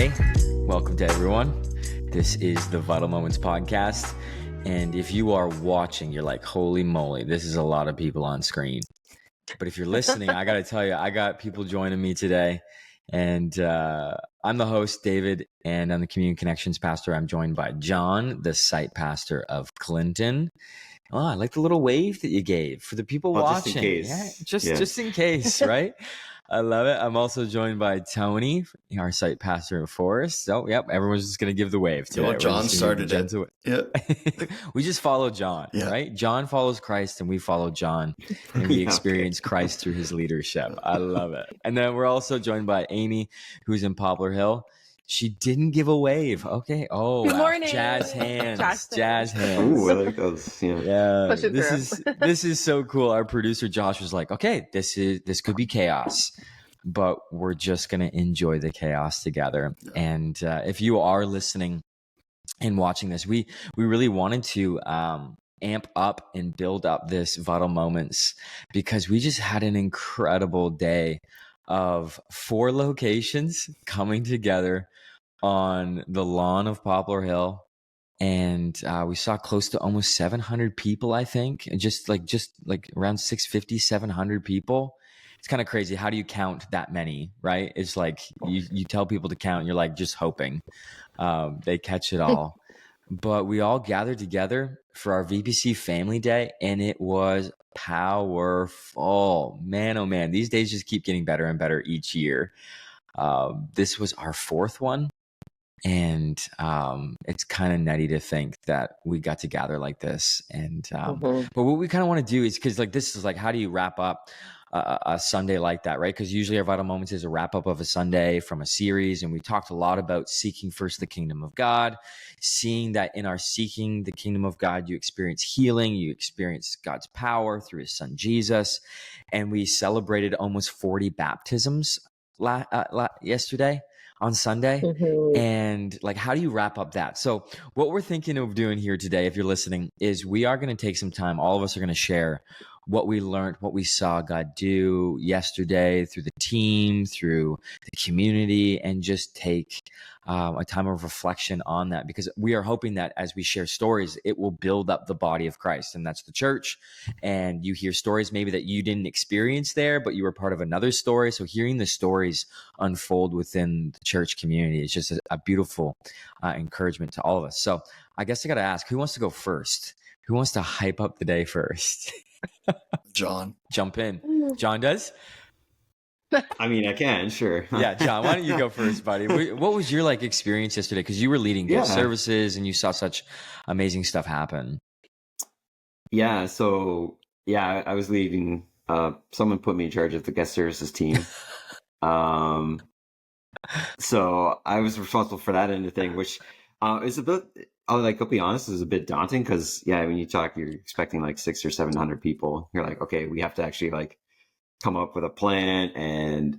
Hey, welcome to everyone. This is the Vitalmoments podcast. And if you are watching, you're like, holy moly, this is a lot of people on screen. But if you're listening, I got to tell you, I got people joining me today. And I'm the host, David, and I'm the Community Connections pastor. I'm joined by John, the site pastor of Clinton. Oh, I like the little wave that you gave for the people watching. Just in case. Just in case, right? I love it. I'm also joined by Tony, our site pastor of Forest. So, yep, everyone's just going to give the wave today. Well, John started it. Yep. We just follow John, right? John follows Christ and we follow John, and we experience Christ through his leadership. I love it. And then we're also joined by Amy, who's in Poplar Hill. She didn't give a wave. Okay. Oh, good morning. Jazz hands. Jazz hands. Ooh, I like those. Yeah. This is so cool. Our producer Josh was like, okay, this could be chaos, but we're just gonna enjoy the chaos together. And if you are listening and watching this, we really wanted to amp up and build up this Vitalmoments because we just had an incredible day of 4 locations coming together on the lawn of Poplar Hill. And we saw close to almost 700 people, I think, and just like around 650, 700 people. It's kind of crazy. How do you count that many, right? It's like you tell people to count, and you're like just hoping they catch it all. But we all gathered together for our VPC Family Day, and it was powerful. Man, oh man, these days just keep getting better and better each year. This was our 4th one. And it's kind of nutty to think that we got to gather like this. And but what we kind of want to do is, because like this is like, how do you wrap up a Sunday like that, right? Because usually our Vitalmoments is a wrap up of a Sunday from a series, and we talked a lot about seeking first the kingdom of God, seeing that in our seeking the kingdom of God, you experience healing, you experience God's power through His Son Jesus, and we celebrated almost 40 baptisms yesterday. On Sunday. And like, how do you wrap up that? So what we're thinking of doing here today, if you're listening, is we are going to take some time. All of us are going to share what we learned, what we saw God do yesterday through the team, through the community, and just take a time of reflection on that, because we are hoping that as we share stories, it will build up the body of Christ, and that's the church. And you hear stories maybe that you didn't experience there, but you were part of another story. So hearing the stories unfold within the church community is just a beautiful encouragement to all of us. So I guess I got to ask, who wants to go first? Who wants to hype up the day first? John. Jump in. John does? I mean, I can, sure. Yeah, John, why don't you go first, buddy? What was your experience yesterday? Because you were leading guest services and you saw such amazing stuff happen. Yeah, so I was leading. Someone put me in charge of the guest services team. So I was responsible for that end of thing, which is a bit. I'll be honest, it was a bit daunting because when you talk, you're expecting like 600 or 700 people. You're like, okay, we have to actually come up with a plan and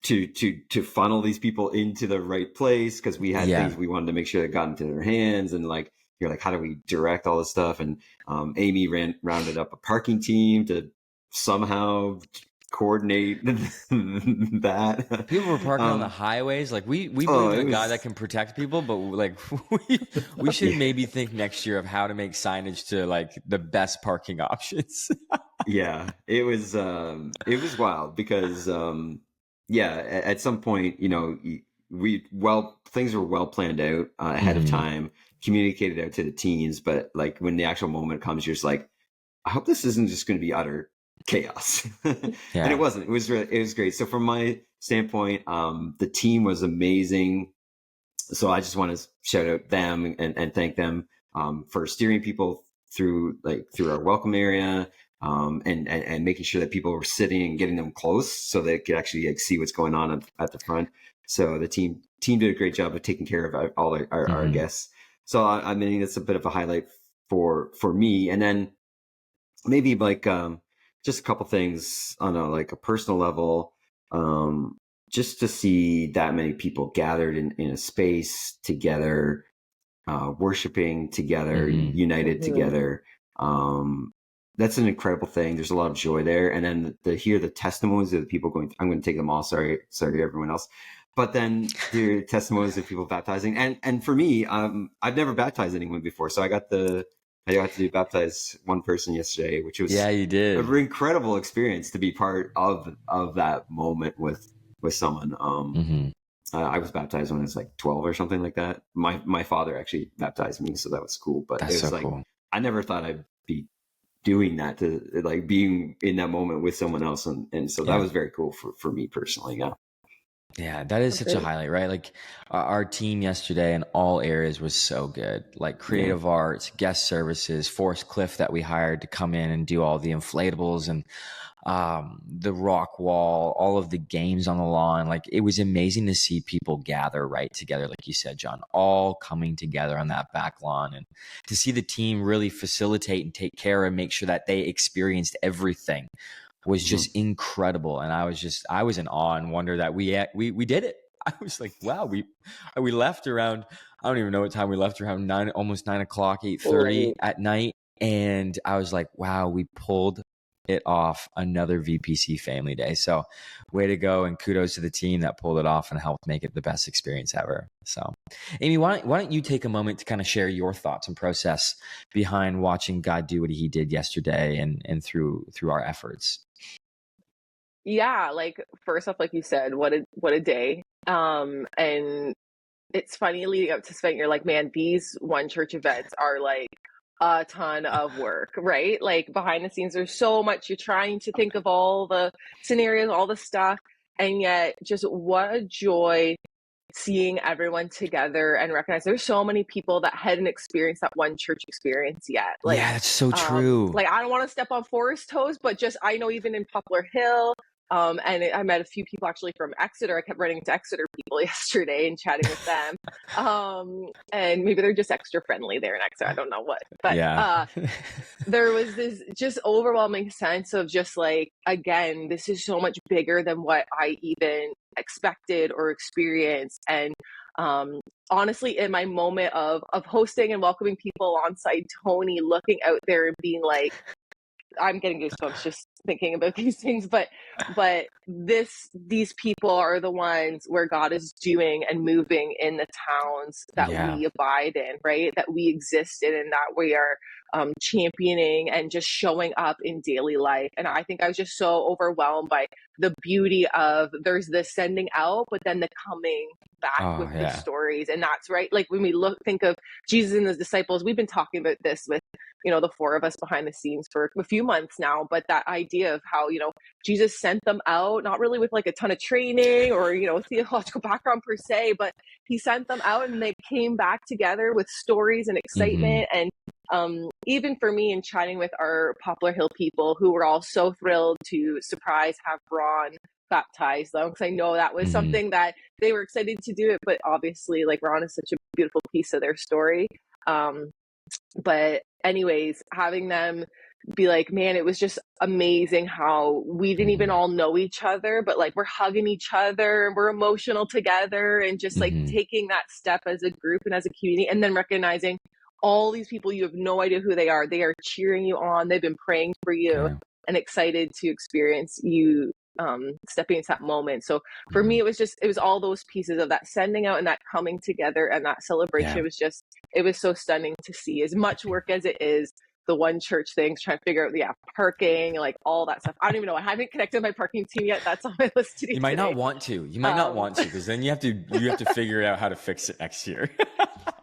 to funnel these people into the right place, because we had things we wanted to make sure that got into their hands, and you're like, how do we direct all this stuff? And Amy rounded up a parking team to somehow coordinate that. People were parking on the highways. We believe in a God that can protect people, but we should maybe think next year of how to make signage to the best parking options. Yeah, it was wild because at some point, things were well planned out ahead of time, communicated out to the teams, but when the actual moment comes, you're just like, I hope this isn't just going to be utter chaos. And it wasn't. It was great. So from my standpoint, the team was amazing. So I just want to shout out them and thank them for steering people through our welcome area, and making sure that people were sitting and getting them close so they could actually see what's going on at the front. So the team did a great job of taking care of all our guests. So I mean, that's a bit of a highlight for me. And then maybe just a couple things on a personal level, just to see that many people gathered in a space together, worshiping together, united together. That's an incredible thing. There's a lot of joy there. And then to hear the testimonies of the people going, I'm going to take them all. Sorry, everyone else. but then there are testimonies of people baptizing. And for me, I've never baptized anyone before. So I got to baptize one person yesterday, which was you did. an incredible experience to be part of that moment with someone. I was baptized when I was like 12 or something like that. My father actually baptized me, so that was cool. But That's it was so like, cool. I never thought I'd be doing that, to like being in that moment with someone else. And so that was very cool for me personally. Yeah. Yeah, that is such a highlight, right? Like our team yesterday in all areas was so good. Like creative arts, guest services, Forrest Cliff that we hired to come in and do all the inflatables and the rock wall, all of the games on the lawn. Like it was amazing to see people gather right together, like you said, John, all coming together on that back lawn, and to see the team really facilitate and take care and make sure that they experienced everything was just incredible. And I was in awe and wonder that we did it. I was like, wow, we left around, I don't even know what time we left, around almost 9 o'clock, 8:30 at night. And I was like, wow, we pulled it off, another VPC family day. So way to go, and kudos to the team that pulled it off and helped make it the best experience ever. So Amy, why don't you take a moment to kind of share your thoughts and process behind watching God do what he did yesterday and through our efforts. Yeah, like first off, like you said, what a day. And it's funny leading up to Svent, you're like, man, these one church events are like a ton of work, right? Like behind the scenes, there's so much. You're trying to think of all the scenarios, all the stuff, and yet just what a joy seeing everyone together and recognize there's so many people that hadn't experienced that one church experience yet. Like, yeah, that's so true. Like I don't want to step on Forrest's toes, but just I know even in Poplar Hill, and I met a few people actually from Exeter. I kept running into Exeter people yesterday and chatting with them. And maybe they're just extra friendly there in Exeter. I don't know what, but there was this just overwhelming sense of just like, again, this is so much bigger than what I even expected or experienced. And honestly, in my moment of hosting and welcoming people alongside Tony, looking out there and being like, I'm getting goosebumps just thinking about these things, but these people are the ones where God is doing and moving in the towns that we abide in, right? That we exist in, and that we are championing and just showing up in daily life. And I think I was just so overwhelmed by the beauty of there's the sending out, but then the coming back with the stories. And that's right. Like when we think of Jesus and his disciples, we've been talking about this with, the four of us behind the scenes for a few months now, but that idea of how, Jesus sent them out, not really with like a ton of training or, theological background per se, but he sent them out and they came back together with stories and excitement. And even for me, in chatting with our Poplar Hill people who were all so thrilled to have Ron baptize them, because I know that was something that they were excited to do it, but obviously like Ron is such a beautiful piece of their story. But anyways, having them be like, man, it was just amazing how we didn't even all know each other, but like we're hugging each other and we're emotional together, and just like taking that step as a group and as a community, and then recognizing all these people, you have no idea who they are cheering you on, they've been praying for you and excited to experience you stepping into that moment. So for me, it was all those pieces of that sending out and that coming together and that celebration. It was so stunning to see, as much work as it is the one church things, trying to figure out parking, like all that stuff. I don't even know. I haven't connected my parking team yet. That's on my list to do. You might not want to. You might not want to, because then you have to figure out how to fix it next year.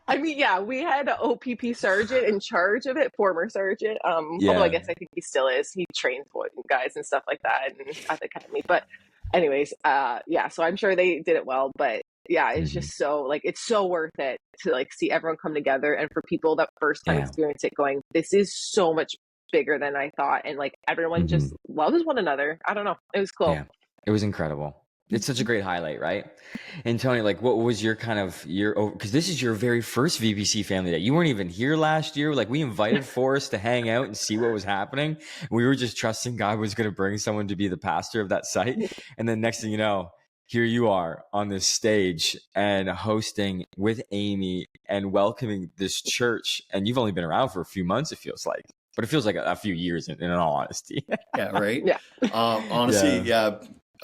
I mean, yeah, we had an OPP sergeant in charge of it, former sergeant. Although I guess I think he still is. He trains guys and stuff like that at the academy. But anyways, so I'm sure they did it well. But yeah, it's just so it's so worth it to see everyone come together, and for people that first time experience it, going, this is so much bigger than I thought, and everyone just loves one another. I don't know, it was cool. Yeah, it was incredible. It's such a great highlight, right? And Tony, what was your because this is your very first VPC family day. You weren't even here last year. We invited Forrest to hang out and see what was happening. We were just trusting God was going to bring someone to be the pastor of that site. And then next thing you know, here you are on this stage and hosting with Amy and welcoming this church. And you've only been around for a few months, it feels like. But it feels like a few years in all honesty. Yeah, right? Yeah. Honestly,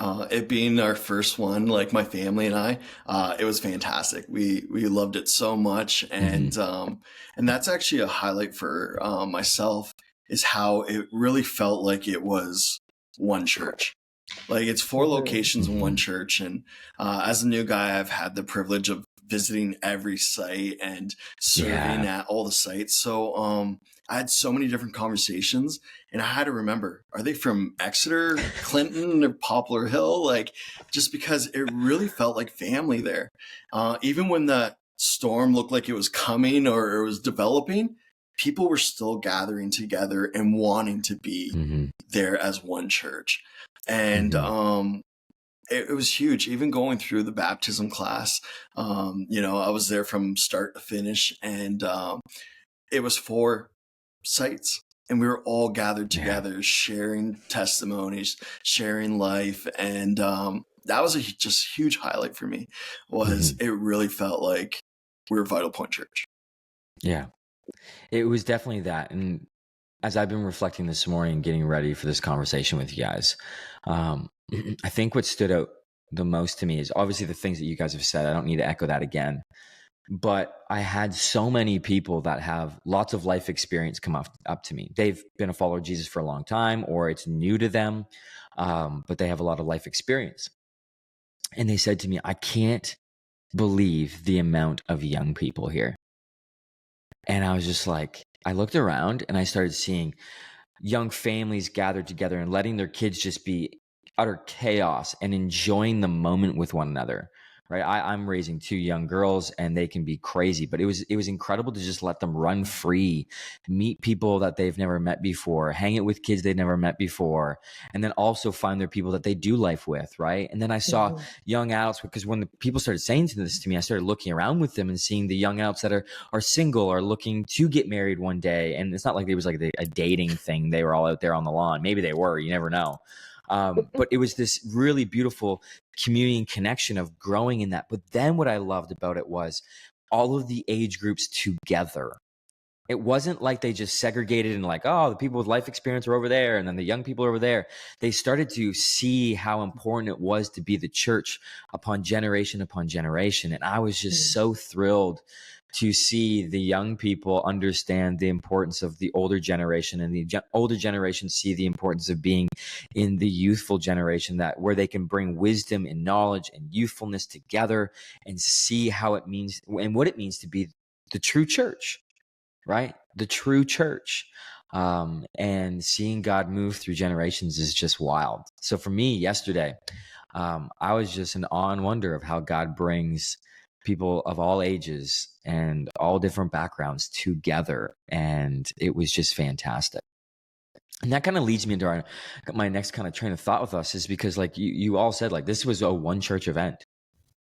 It being our first one, like my family and I, it was fantastic. We loved it so much, and that's actually a highlight for myself, is how it really felt like it was one church. Like it's 4 locations in one church, and as a new guy, I've had the privilege of visiting every site and serving at all the sites. So I had so many different conversations, and I had to remember, are they from Exeter, Clinton, or Poplar Hill? Like, just because it really felt like family there. Even when the storm looked like it was coming or it was developing, people were still gathering together and wanting to be there as one church. And it was huge. Even going through the baptism class, I was there from start to finish, and it was 4 sites, and we were all gathered together, sharing testimonies, sharing life, and that was a just huge highlight for me. Was it really felt like we were Vitalpoint Church? Yeah, it was definitely that. And as I've been reflecting this morning, getting ready for this conversation with you guys, I think what stood out the most to me is obviously the things that you guys have said. I don't need to echo that again. But I had so many people that have lots of life experience come up to me. They've been a follower of Jesus for a long time, or it's new to them, but they have a lot of life experience. And they said to me, I can't believe the amount of young people here. And I was just like, I looked around and I started seeing young families gathered together and letting their kids just be utter chaos and enjoying the moment with one another. Right. I'm raising 2 young girls and they can be crazy, but it was incredible to just let them run free, meet people that they've never met before, hang out with kids they've never met before, and then also find their people that they do life with. Right. And then I saw young adults, because when the people started saying this to me, I started looking around with them and seeing the young adults that are single, are looking to get married one day. And it's not like it was like a dating thing. They were all out there on the lawn. Maybe they were, you never know. But it was this really beautiful community and connection of growing in that. But then what I loved about it was all of the age groups together. It wasn't like they just segregated and like, oh, the people with life experience are over there and then the young people are over there. They started to see how important it was to be the church upon generation. And I was just so thrilled to see the young people understand the importance of the older generation, and the older generation see the importance of being in the youthful generation, that where they can bring wisdom and knowledge and youthfulness together and see how it means and what it means to be the true church, right? The true church. And seeing God move through generations is just wild. So for me yesterday, I was just in awe and wonder of how God brings people of all ages and all different backgrounds together. And it was just fantastic. And that kind of leads me into my next kind of train of thought with us, is because like you all said, like this was a one church event.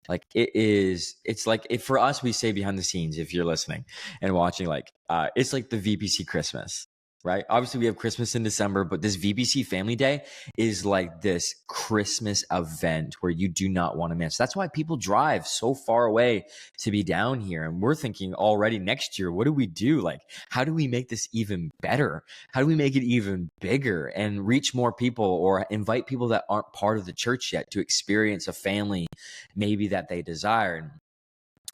Like it's like, if for us, we say behind the scenes, if you're listening and watching, like it's like the VPC Christmas, right? Obviously we have Christmas in December, but this VPC Family Day is like this Christmas event where you do not want to miss. That's why people drive so far away to be down here. And we're thinking already next year, what do we do? Like, how do we make this even better? How do we make it even bigger and reach more people, or invite people that aren't part of the church yet to experience a family maybe that they desire?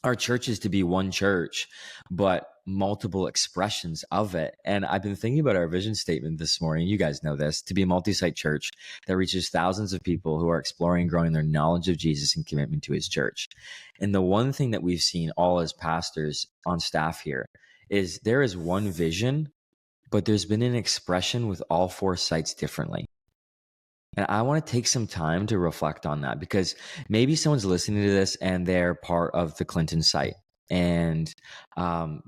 Our church is to be one church, but multiple expressions of it. And I've been thinking about our vision statement this morning. You guys know this: to be a multi-site church that reaches thousands of people who are exploring and growing their knowledge of Jesus and commitment to his church. And the one thing that we've seen all as pastors on staff here is there is one vision, but there's been an expression with all 4 sites differently. And I want to take some time to reflect on that, because maybe someone's listening to this and they're part of the Clinton site, and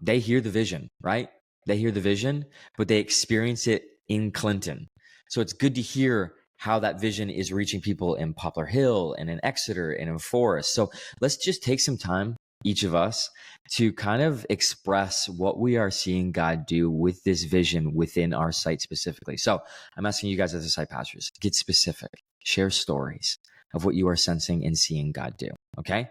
they hear the vision, right? They hear the vision, but they experience it in Clinton. So it's good to hear how that vision is reaching people in Poplar Hill and in Exeter and in Forest. So let's just take some time, each of us, to kind of express what we are seeing God do with this vision within our site specifically. So I'm asking you guys as the site pastors, get specific, share stories of what you are sensing and seeing God do. Okay.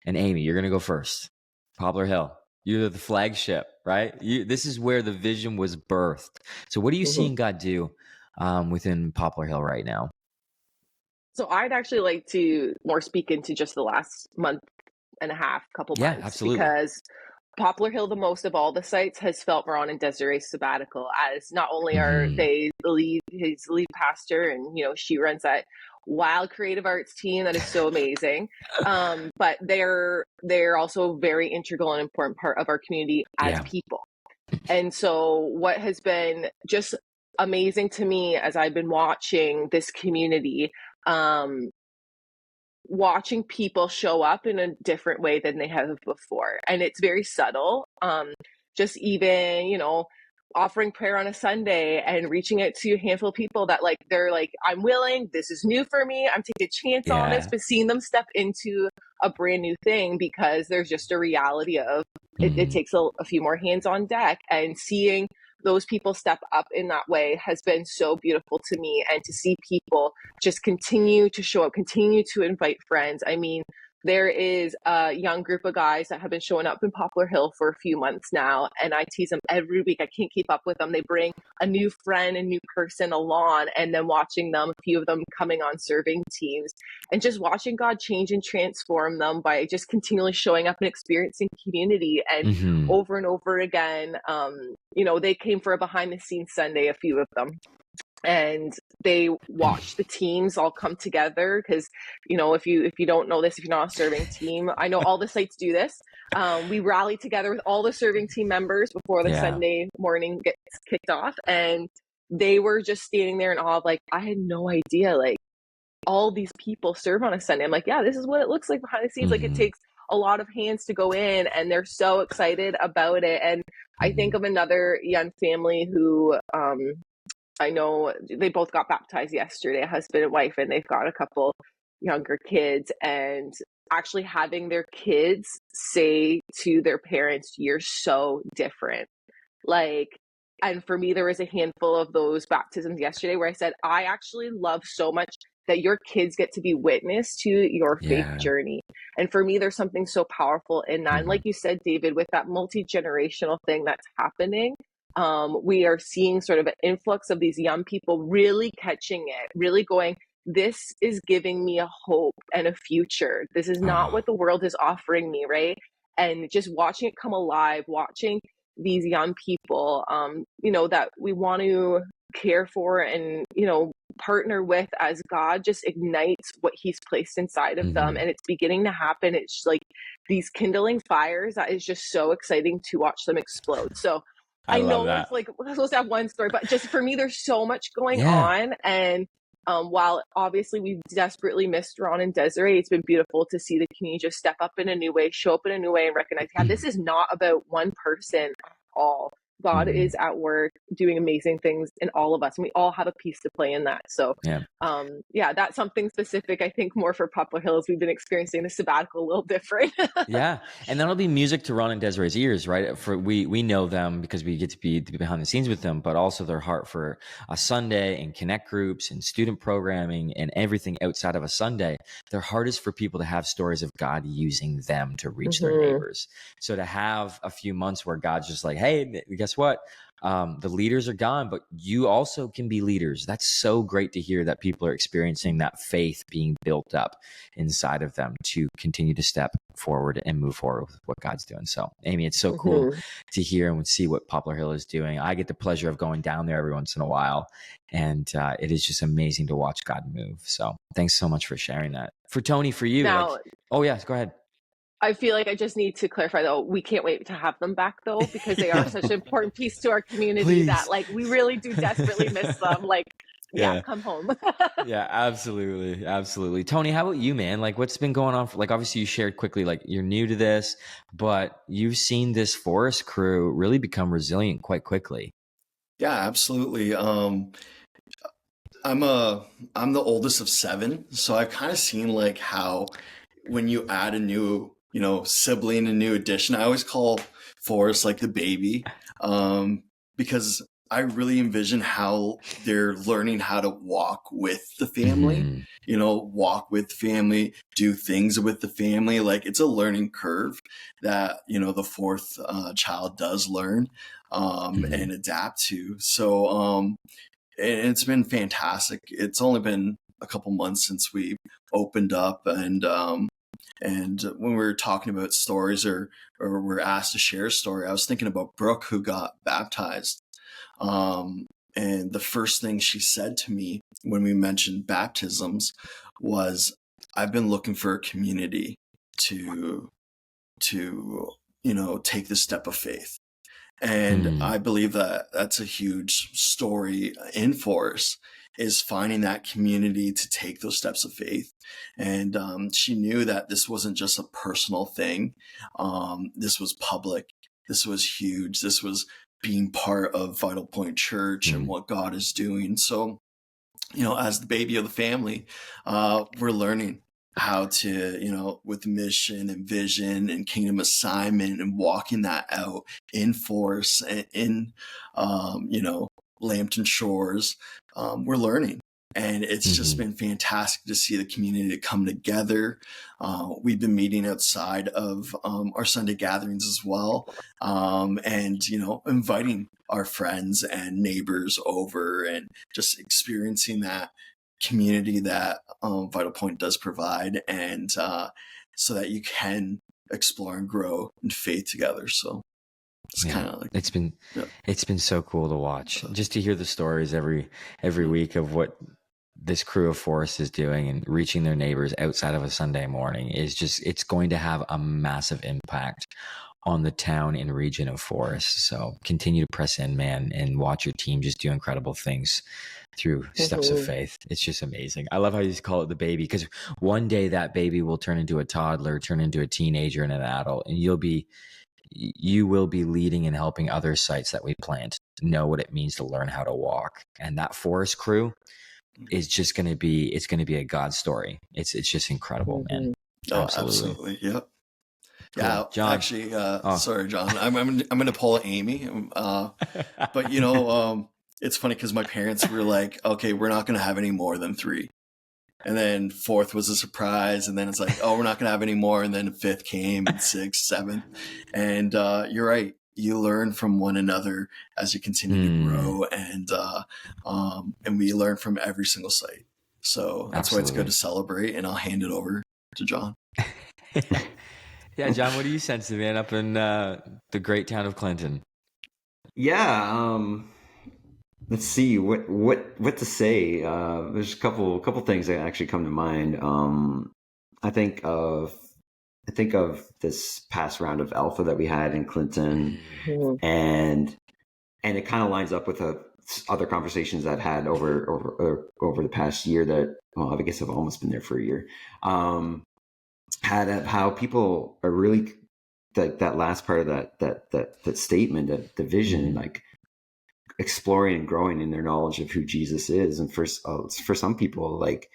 And Amy, you're going to go first. Poplar Hill, you're the flagship, right? This is where the vision was birthed. So what are you seeing God do within Poplar Hill right now? So I'd actually like to more speak into just the last month and a half, couple Yeah, months, absolutely. because Poplar Hill, the most of all the sites, has felt Ron and Desiree's sabbatical, as not only are they his lead pastor, and she runs that wild creative arts team that is so amazing, but they're also a very integral and important part of our community as people. And so what has been just amazing to me as I've been watching this community, watching people show up in a different way than they have before. And it's very subtle. Just even, offering prayer on a Sunday and reaching out to a handful of people that they're like, I'm willing, this is new for me, I'm taking a chance on this, but seeing them step into a brand new thing, because there's just a reality of it takes a few more hands on deck, and seeing those people step up in that way has been so beautiful to me. And to see people just continue to show up, continue to invite friends. I mean, there is a young group of guys that have been showing up in Poplar Hill for a few months now, and I tease them every week. I can't keep up with them. They bring a new friend, a new person along, and then watching them, a few of them coming on serving teams, and just watching God change and transform them by just continually showing up and experiencing community. And over and over again, they came for a behind the scenes Sunday, a few of them, and they watch the teams all come together, because if you don't know this, if you're not a serving team, I know all the sites do this, we rally together with all the serving team members before the Sunday morning gets kicked off, and they were just standing there in awe of I had no idea all these people serve on a Sunday. I'm like, yeah, this is what it looks like behind the scenes. It takes a lot of hands to go in, and they're so excited about it. And I think of another young family who I know they both got baptized yesterday, husband and wife, and they've got a couple younger kids, and actually having their kids say to their parents, you're so different. And for me, there was a handful of those baptisms yesterday where I said, I actually love so much that your kids get to be witness to your faith journey. And for me, there's something so powerful in that. And like you said, David, with that multi-generational thing that's happening, we are seeing sort of an influx of these young people really catching it, really going, this is giving me a hope and a future. This is not what the world is offering me, right? And just watching it come alive, watching these young people, that we want to care for and, partner with, as God just ignites what he's placed inside of them. And it's beginning to happen. It's like these kindling fires that is just so exciting to watch them explode. So I know it's we're supposed to have one story, but just for me, there's so much going on. And while obviously we've desperately missed Ron and Desiree, it's been beautiful to see the community just step up in a new way, show up in a new way, and recognize, this is not about one person at all. God is at work doing amazing things in all of us, and we all have a piece to play in that. So, that's something specific, I think, more for Poplar Hills. We've been experiencing the sabbatical a little different. And that'll be music to Ron and Desiree's ears, right? For we know them because we get to be behind the scenes with them, but also their heart for a Sunday and connect groups and student programming and everything outside of a Sunday. Their heart is for people to have stories of God using them to reach their neighbors. So to have a few months where God's just like, hey, guess what? The leaders are gone, but you also can be leaders. That's so great to hear that people are experiencing that faith being built up inside of them to continue to step forward and move forward with what God's doing. So, Amy, it's so cool to hear and see what Poplar Hill is doing. I get the pleasure of going down there every once in a while, and it is just amazing to watch God move. So thanks so much for sharing that. For Tony, for you. Now, go ahead. I feel like I just need to clarify, though, we can't wait to have them back, though, because they are such an important piece to our community that we really do desperately miss them. Come home. Absolutely. Tony, how about you, man? What's been going on? Obviously you shared quickly, you're new to this, but you've seen this forest crew really become resilient quite quickly. Yeah, absolutely. I'm the oldest of 7, so I've kind of seen how when you add a new sibling, a new addition, I always call Forrest the baby, because I really envision how they're learning how to walk with the family, walk with family, do things with the family. It's a learning curve that, the fourth child does learn and adapt to. So, and it's been fantastic. It's only been a couple months since we opened up, and when we were talking about stories or we're asked to share a story, I was thinking about Brooke, who got baptized. And the first thing she said to me when we mentioned baptisms was, I've been looking for a community to take the step of faith. And I believe that that's a huge story in Forest, is finding that community to take those steps of faith. And she knew that this wasn't just a personal thing. This was public. This was huge. This was being part of Vitalpoint Church and what God is doing. So, as the baby of the family, we're learning how to, with mission and vision and kingdom assignment and walking that out in Force and in, Lambton Shores. We're learning. And it's just been fantastic to see the community come together. We've been meeting outside of our Sunday gatherings as well, and inviting our friends and neighbors over and just experiencing that community that Vitalpoint does provide, and so that you can explore and grow in faith together. So it's kind of like it's been so cool to watch, just to hear the stories every week of what this crew of Forest is doing and reaching their neighbors outside of a Sunday morning. It's going to have a massive impact on the town and region of Forest. So continue to press in, man, and watch your team just do incredible things through steps of faith. It's just amazing. I love how you just call it the baby, because one day that baby will turn into a toddler, turn into a teenager and an adult, and you will be leading and helping other sites that we plant know what it means to learn how to walk. And that Forest crew is just going to be a God story. It's just incredible, man. Absolutely. Yep. Cool. Yeah, John. Actually, sorry, John. I'm going to pull Amy. But it's funny because my parents were like, "Okay, we're not going to have any more than 3." And then 4th was a surprise, and then it's like, "Oh, we're not going to have any more." And then 5th came, and 6th, 7th, and you're right. You learn from one another as you continue to grow, and we learn from every single site. So that's why it's good to celebrate. And I'll hand it over to John. Yeah, John, what do you sense, man, up in the great town of Clinton? Yeah, let's see what to say. There's a couple things that actually come to mind. I think of this past round of Alpha that we had in Clinton, and it kind of lines up with other conversations that I've had over the past year. That, well, I guess I've almost been there for a year. How people are really, like, that last part of that statement, that the vision, like exploring and growing in their knowledge of who Jesus is. And for some people, like,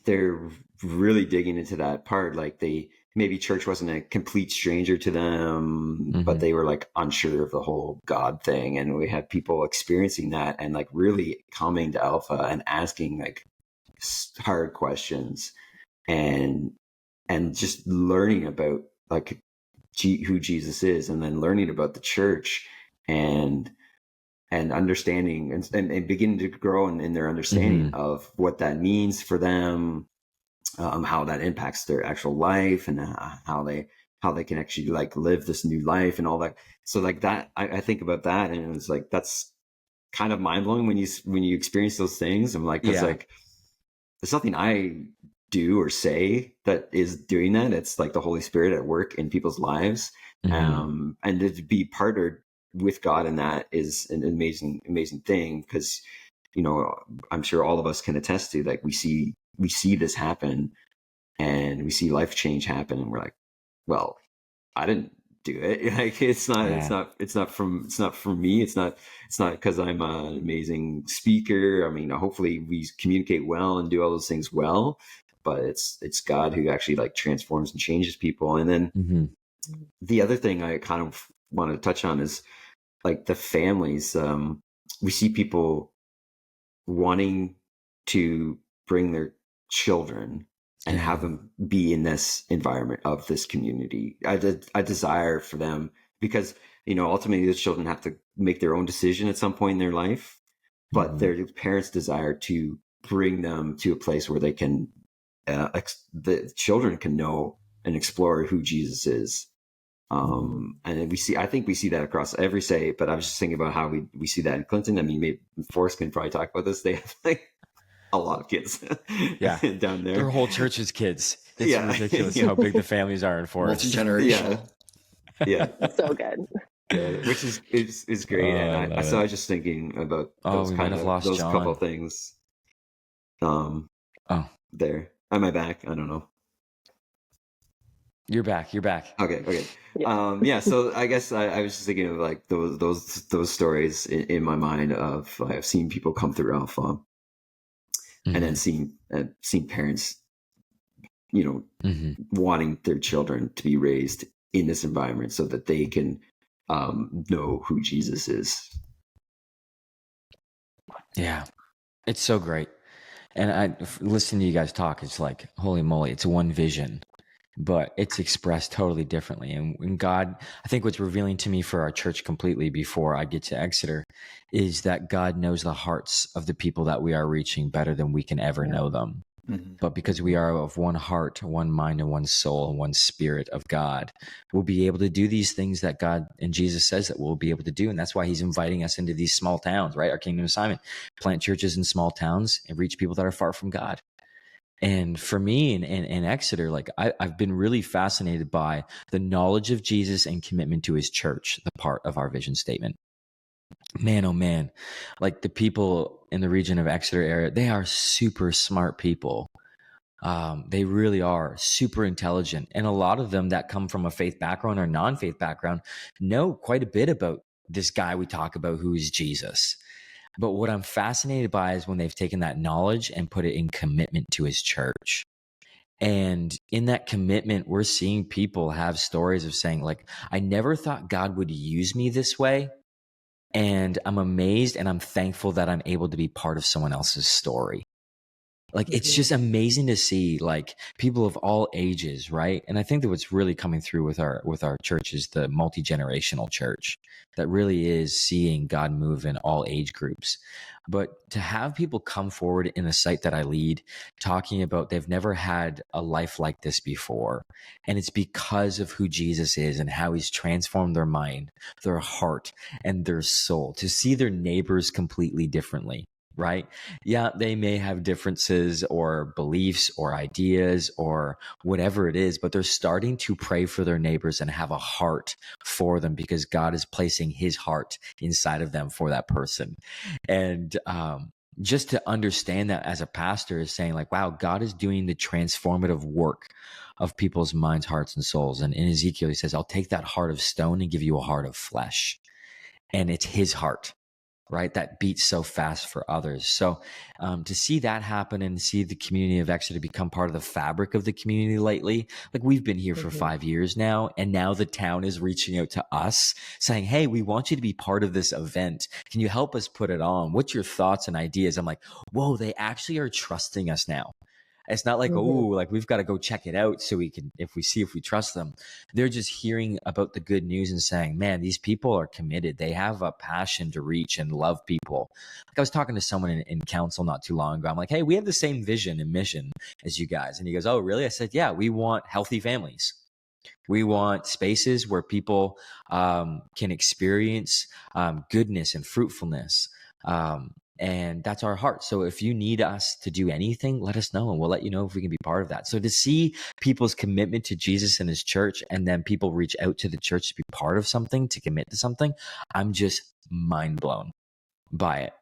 they're really digging into that part. Like, maybe church wasn't a complete stranger to them, but they were like unsure of the whole God thing. And we had people experiencing that and like really coming to Alpha and asking like hard questions and just learning about like who Jesus is, and then learning about the church and understanding and beginning to grow in their understanding of what that means for them, how that impacts their actual life, and how they can actually like live this new life and all that. So like that, I think about that, and it's like, that's kind of mind blowing when you experience those things. I'm like, it's like, there's nothing I do or say that is doing that. It's like the Holy Spirit at work in people's lives. And to be partnered with God in that is an amazing thing, because, I'm sure all of us can attest to, like, we see this happen and we see life change happen, and we're like, well, I didn't do it. Like, it's not from me. It's not because I'm an amazing speaker. I mean, hopefully we communicate well and do all those things well, but it's God who actually like transforms and changes people. And then the other thing I kind of want to touch on is like the families. We see people wanting to bring their children and have them be in this environment of this community. I desire for them, because, ultimately those children have to make their own decision at some point in their life, but their parents desire to bring them to a place where they can, the children can know and explore who Jesus is. And I think we see that across every state, but I was just thinking about how we see that in Clinton. I mean, maybe Forrest can probably talk about this. They have like a lot of kids down there. Their whole church is kids. It's ridiculous how big the families are in Forrest. Multi-generational. Yeah. So good. Which is great. And I was just thinking about those John. couple things. There. Am I back? I don't know. You're back. Okay. Yeah. So I guess I was just thinking of like those stories in my mind of I've seen people come through Alpha, and then seeing parents, wanting their children to be raised in this environment so that they can know who Jesus is. Yeah, it's so great. And I listening to you guys talk, it's like, holy moly, it's one vision, but it's expressed totally differently. And God, I think what's revealing to me for our church completely before I get to Exeter is that God knows the hearts of the people that we are reaching better than we can ever know them. Mm-hmm. But because we are of one heart, one mind, and one soul, and one spirit of God, we'll be able to do these things that God and Jesus says that we'll be able to do. And that's why he's inviting us into these small towns, right? Our kingdom assignment, plant churches in small towns and reach people that are far from God. And for me in Exeter, like I've been really fascinated by the knowledge of Jesus and commitment to his church, the part of our vision statement. Man, oh man, like the people in the region of Exeter area, they are super smart people. They really are super intelligent. And a lot of them that come from a faith background or non-faith background know quite a bit about this guy we talk about who is Jesus. But what I'm fascinated by is when they've taken that knowledge and put it in commitment to his church. And in that commitment, we're seeing people have stories of saying, like, I never thought God would use me this way. And I'm amazed and I'm thankful that I'm able to be part of someone else's story. Like, it's just amazing to see like people of all ages, right? And I think that what's really coming through with our church is the multi-generational church that really is seeing God move in all age groups. But to have people come forward in a site that I lead talking about they've never had a life like this before. And it's because of who Jesus is and how he's transformed their mind, their heart, and their soul to see their neighbors completely differently. Right? Yeah, they may have differences or beliefs or ideas or whatever it is, but they're starting to pray for their neighbors and have a heart for them because God is placing his heart inside of them for that person. And just to understand that as a pastor is saying like, wow, God is doing the transformative work of people's minds, hearts, and souls. And in Ezekiel, he says, I'll take that heart of stone and give you a heart of flesh. And it's his heart, right? That beats so fast for others. So to see that happen and see the community of Exeter become part of the fabric of the community lately, like we've been here for 5 years now, and now the town is reaching out to us saying, hey, we want you to be part of this event. Can you help us put it on? What's your thoughts and ideas? I'm like, whoa, they actually are trusting us now. It's not like, like we've got to go check it out so we can, if we trust them. They're just hearing about the good news and saying, man, these people are committed. They have a passion to reach and love people. Like I was talking to someone in council not too long ago. I'm like, hey, we have the same vision and mission as you guys. And he goes, oh, really? I said, yeah, we want healthy families. We want spaces where people can experience goodness and fruitfulness. And that's our heart. So if you need us to do anything, let us know and we'll let you know if we can be part of that. So to see people's commitment to Jesus and his church, and then people reach out to the church to be part of something, to commit to something, I'm just mind blown by it.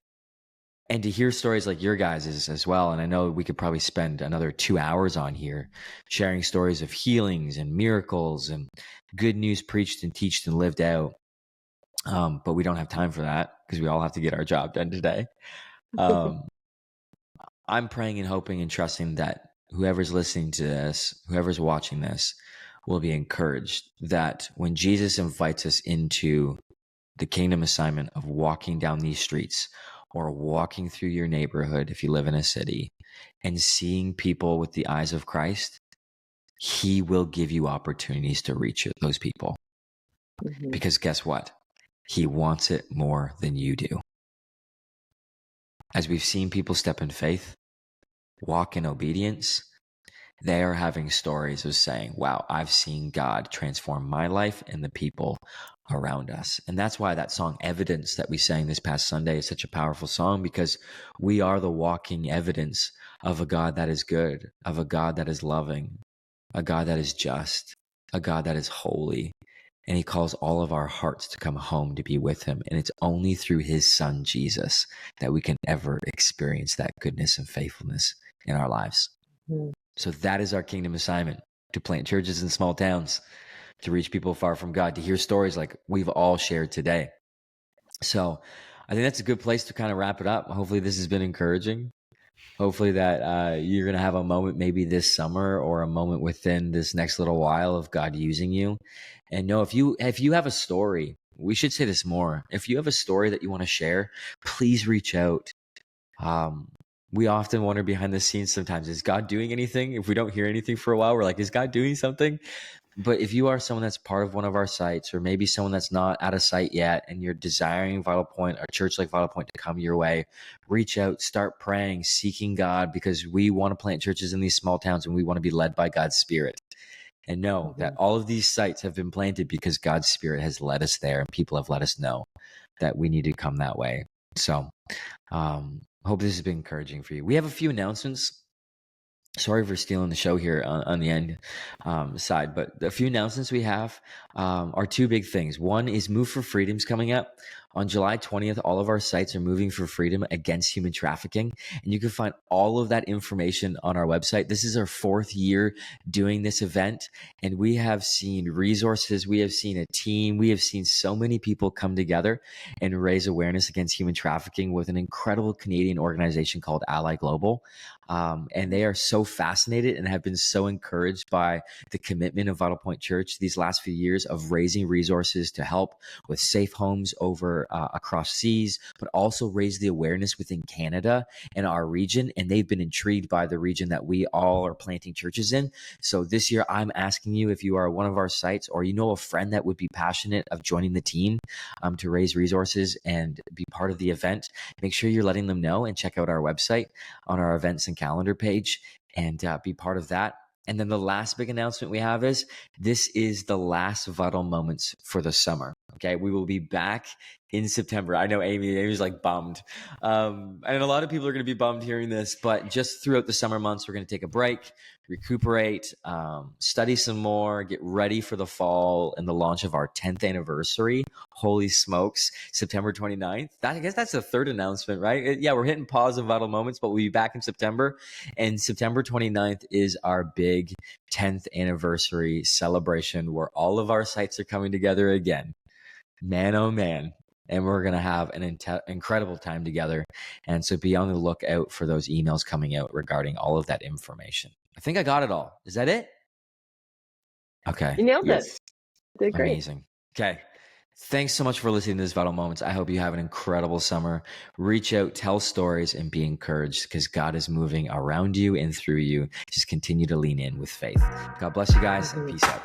And to hear stories like your guys' as well. And I know we could probably spend another 2 hours on here sharing stories of healings and miracles and good news preached and teached and lived out. But we don't have time for that because we all have to get our job done today. I'm praying and hoping and trusting that whoever's listening to this, whoever's watching this, will be encouraged that when Jesus invites us into the kingdom assignment of walking down these streets or walking through your neighborhood, if you live in a city, and seeing people with the eyes of Christ, he will give you opportunities to reach those people. Because guess what? He wants it more than you do. As we've seen people step in faith, walk in obedience, they are having stories of saying, wow, I've seen God transform my life and the people around us. And that's why that song Evidence that we sang this past Sunday is such a powerful song, because we are the walking evidence of a God that is good, of a God that is loving, a God that is just, a God that is holy. And he calls all of our hearts to come home to be with him. And it's only through his son, Jesus, that we can ever experience that goodness and faithfulness in our lives. Mm-hmm. So that is our kingdom assignment, to plant churches in small towns, to reach people far from God, to hear stories like we've all shared today. So I think that's a good place to kind of wrap it up. Hopefully this has been encouraging. Hopefully that you're going to have a moment maybe this summer, or a moment within this next little while, of God using you. And know, if you have a story, we should say this more. If you have a story that you want to share, please reach out. We often wonder behind the scenes sometimes, is God doing anything? If we don't hear anything for a while, we're like, is God doing something? But if you are someone that's part of one of our sites, or maybe someone that's not at a site yet, and you're desiring Vitalpoint, a church like Vitalpoint, to come your way, reach out, start praying, seeking God, because we want to plant churches in these small towns, and we want to be led by God's Spirit. And know that all of these sites have been planted because God's Spirit has led us there, and people have let us know that we need to come that way. So, hope this has been encouraging for you. We have a few announcements. Sorry for stealing the show here on the end side, but the few announcements we have are two big things. One is Move for Freedom's coming up. On July 20th, all of our sites are moving for freedom against human trafficking, and you can find all of that information on our website. This is our 4th year doing this event, and we have seen resources, we have seen a team, we have seen so many people come together and raise awareness against human trafficking with an incredible Canadian organization called Ally Global. And they are so fascinated and have been so encouraged by the commitment of Vitalpoint Church these last few years of raising resources to help with safe homes over across seas, but also raise the awareness within Canada and our region. And they've been intrigued by the region that we all are planting churches in. So this year, I'm asking you, if you are one of our sites, or you know a friend that would be passionate of joining the team to raise resources and be part of the event, make sure you're letting them know, and check out our website on our events and calendar page, and be part of that. And then the last big announcement we have is, this is the last Vital Moments for the summer. Okay, we will be back in September. I know Amy's like bummed. And a lot of people are going to be bummed hearing this, but just throughout the summer months, we're going to take a break, recuperate, study some more, get ready for the fall and the launch of our 10th anniversary. Holy smokes, September 29th. I guess that's the third announcement, right? Yeah, we're hitting pause on Vital Moments, but we'll be back in September. And September 29th is our big 10th anniversary celebration, where all of our sites are coming together again. Man, oh man. And we're going to have an incredible time together. And so be on the lookout for those emails coming out regarding all of that information. I think I got it all. Is that it? Okay. You nailed it. Did great. Amazing. Okay. Thanks so much for listening to this Vital Moments. I hope you have an incredible summer. Reach out, tell stories, and be encouraged, because God is moving around you and through you. Just continue to lean in with faith. God bless you guys, and peace out.